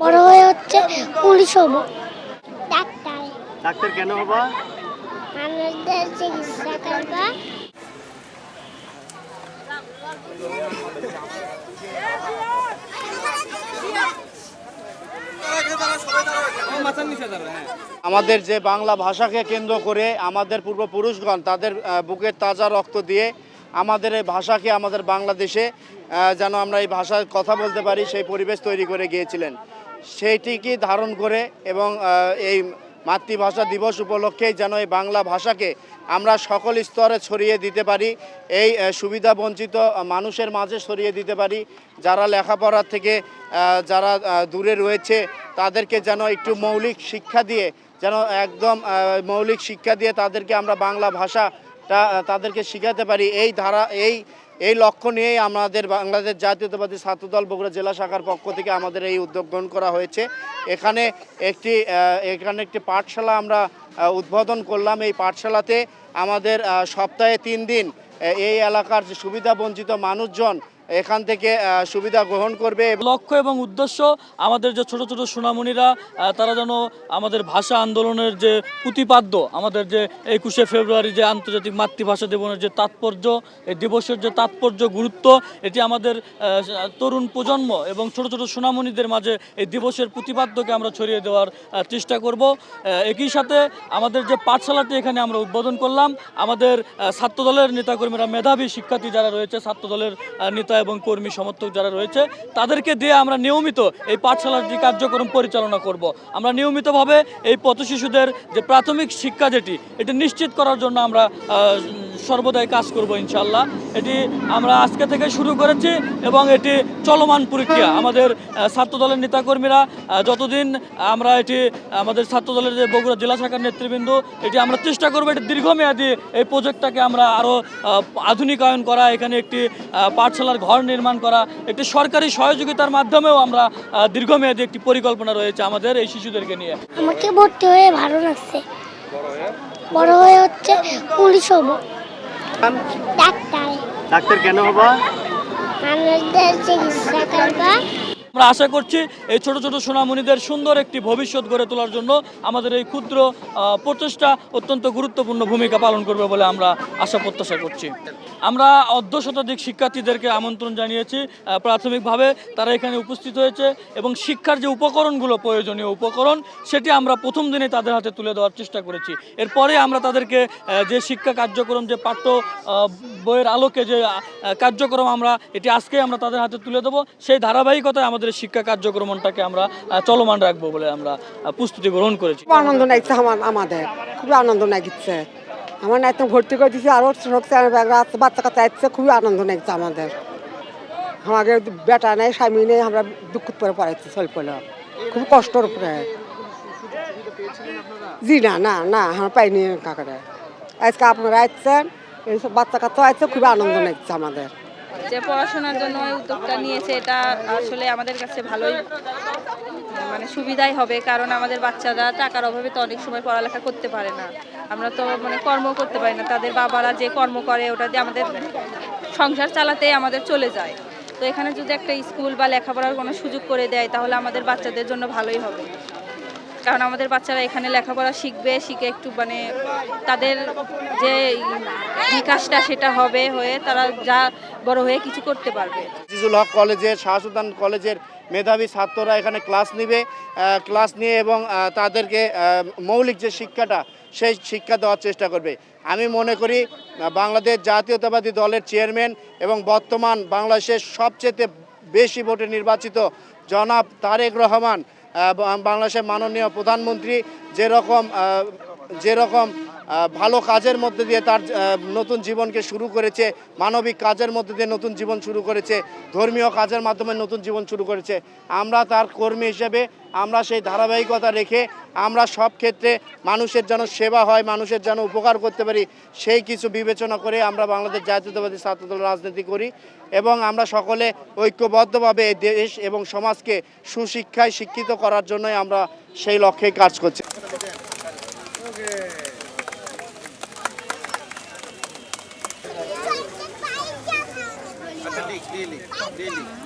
বড় হয়ে হচ্ছে পুলিশ হব। ডাক্তার। ডাক্তার কেন হবা? মানুষদের চিকিৎসা করবা। আমাদের যে বাংলা ভাষাকে কেন্দ্র করে আমাদের পূর্বপুরুষগণ তাদের বুকের তাজা রক্ত দিয়ে আমাদের এই ভাষাকে আমাদের বাংলাদেশে যেন আমরা এই ভাষায় কথা বলতে পারি সেই পরিবেশ তৈরি করে গিয়েছিলেন। সেইটিকে ধারণ করে এবং এই মাতৃভাষা দিবস উপলক্ষেই যেন এই বাংলা ভাষাকে আমরা সকল স্তরে ছড়িয়ে দিতে পারি, এই সুবিধা বঞ্চিত মানুষের মাঝে ছড়িয়ে দিতে পারি, যারা লেখাপড়ার থেকে যারা দূরে রয়েছে তাদেরকে যেন একটু মৌলিক শিক্ষা দিয়ে যেন একদম মৌলিক শিক্ষা দিয়ে তাদেরকে আমরা বাংলা ভাষাটা তাদেরকে শেখাতে পারি। এই লক্ষ্য নিয়েই আমাদের বাংলাদেশ জাতীয়তাবাদী ছাত্রদল বগুড়া জেলা শাখার পক্ষ থেকে আমাদের এই উদ্যোগ গ্রহণ করা হয়েছে। এখানে একটি পাঠশালা আমরা উদ্বোধন করলাম। এই পাঠশালাতে আমাদের সপ্তাহে 3 দিন এই এলাকার যে সুবিধা বঞ্চিত মানুষজন এখান থেকে সুবিধা গ্রহণ করবে। লক্ষ্য এবং উদ্দেশ্য আমাদের যে ছোট ছোট সোনামণিরা তারা যেন আমাদের ভাষা আন্দোলনের যে প্রতিপাদ্য, আমাদের যে 21শে ফেব্রুয়ারি যে আন্তর্জাতিক মাতৃভাষা দিবসের যে তাৎপর্য, এই দিবসের যে তাৎপর্য গুরুত্ব, এটি আমাদের তরুণ প্রজন্ম এবং ছোট ছোট সোনামণিদের মাঝে এই দিবসের প্রতিপাদ্যকে আমরা ছড়িয়ে দেওয়ার চেষ্টা করব। একই সাথে আমাদের যে পাঠশালাটি এখানে আমরা উদ্বোধন করলাম, আমাদের ছাত্রদলের নেতাকর্মীরা, মেধাবী শিক্ষার্থী যারা রয়েছে, ছাত্রদলের নেতা এবং কর্মী সমর্থক যারা রয়েছে, তাদেরকে দিয়ে আমরা নিয়মিত এই পাঠশালাটি কার্যক্রম পরিচালনা করব। আমরা নিয়মিতভাবে এই পথ শিশুদের যে প্রাথমিক শিক্ষা এটি নিশ্চিত করার জন্য আমরা সর্বদাই কাজ করব ইনশাআল্লাহ। এটি আমরা আজকে থেকে শুরু করেছি এবং এটি চলমান প্রক্রিয়া। আমাদের ছাত্রদলের নেতাকর্মীরা যতদিন আমরা এটি আমাদের ছাত্রদলের যে বগুড়া জেলা শাখার নেতৃবৃন্দ, এটি আমরা চেষ্টা করবো এটি দীর্ঘমেয়াদী এই প্রজেক্টটাকে আমরা আরও আধুনিকায়ন করা, এখানে একটি পাঠশালার ঘর নির্মাণ করা, একটি সরকারি সহযোগিতার মাধ্যমেও আমরা দীর্ঘমেয়াদী একটি পরিকল্পনা রয়েছে আমাদের এই শিশুদেরকে নিয়ে। আমাকে ভর্তি হয়ে ভালো লাগছে। বড় হয়ে হচ্ছে পুলিশ হব। ডাক্তার। ডাক্তার কেন হবা? মানুষদের চিকিৎসা করবা। আমরা আশা করছি এই ছোট ছোট সোনামণিদের সুন্দর একটি ভবিষ্যৎ গড়ে তোলার জন্য আমাদের এই ক্ষুদ্র প্রচেষ্টা অত্যন্ত গুরুত্বপূর্ণ ভূমিকা পালন করবে বলে আমরা আশা প্রত্যাশা করছি। আমরা অর্ধশতাধিক শিক্ষার্থীদেরকে আমন্ত্রণ জানিয়েছি। প্রাথমিকভাবে তারা এখানে উপস্থিত হয়েছে এবং শিক্ষার যে উপকরণগুলো, প্রয়োজনীয় উপকরণ, সেটি আমরা প্রথম দিনে তাদের হাতে তুলে দেওয়ার চেষ্টা করেছি। এরপরে আমরা তাদেরকে যে শিক্ষা কার্যক্রম, যে পাঠ্য বইয়ের আলোকে যে কার্যক্রম এটি আজকে আমরা তাদের হাতে তুলে দেবো, সেই ধারাবাহিকতায় আমাদের শিক্ষা কার্যক্রমটাকে আমরা চলমান রাখবো বলে আমরা প্রস্তুতি গ্রহণ করেছি। খুব আনন্দ লাগছে আমাদের, খুবই আনন্দ লাগছে। আমার নাইতে ভর্তি করে দিচ্ছি, আরও বাচ্চা কাচ্চা আসছে, খুবই আনন্দ লাগছে আমাদের। আমাকে বেটা নেই, স্বামী নেই, আমরা দুঃখ করে পড়াচ্ছি সল্পল, খুব কষ্টর উপরে। জি না না না আমরা পাইনি কাকারে। আজকে আপনারা আসছেন, এইসব বাচ্চা কাচ্চা আসছে, খুবই আনন্দ লাগছে আমাদের। যে পড়াশোনার জন্য উদ্যোগটা নিয়েছে, এটা আসলে আমাদের কাছে ভালোই সুবিধাই হবে, কারণ আমাদের বাচ্চারা টাকার অভাবে তো অনেক সময় পড়ালেখা করতে পারে না। আমরা তো কর্ম করতে পারি না, তাদের বাবারা যে কর্ম করে ওটা দিয়ে আমাদের সংসার চালাতে আমাদের চলে যায়। তো এখানে যদি একটা স্কুল বা লেখাপড়ার কোনো সুযোগ করে দেয় তাহলে আমাদের বাচ্চাদের জন্য ভালোই হবে, কারণ আমাদের বাচ্চারা এখানে লেখাপড়া শিখবে, শিখে একটু তাদের যে বিকাশটা সেটা হয়ে তারা যা বড় হয়ে কিছু করতে পারবে। আজিজুল হক কলেজের, শাহসুলতান কলেজের মেধাবী ছাত্ররা এখানে ক্লাস নিয়ে এবং তাদেরকে মৌলিক যে শিক্ষাটা সেই শিক্ষা দেওয়ার চেষ্টা করবে। আমি মনে করি বাংলাদেশ জাতীয়তাবাদী দলের চেয়ারম্যান এবং বর্তমান বাংলাদেশের সবচেয়ে বেশি ভোটে নির্বাচিত জনাব তারেক রহমান, বাংলাদেশের মাননীয় প্রধানমন্ত্রী যেরকম ভালো কাজের মধ্যে দিয়ে তার নতুন জীবনকে শুরু করেছে, মানবিক কাজের মধ্যে দিয়ে নতুন জীবন শুরু করেছে, ধর্মীয় কাজের মাধ্যমে নতুন জীবন শুরু করেছে। আমরা তার কর্মী হিসেবে আমরা সেই ধারাবাহিকতা রেখে আমরা সব ক্ষেত্রে মানুষের যেন সেবা হয়, মানুষের যেন উপকার করতে পারি, সেই কিছু বিবেচনা করে আমরা বাংলাদেশ জাতীয়তাবাদী ছাত্রদল রাজনীতি করি এবং আমরা সকলে ঐক্যবদ্ধভাবে এই দেশ এবং সমাজকে সুশিক্ষায় শিক্ষিত করার জন্যই আমরা সেই লক্ষ্যে কাজ করছি। Really.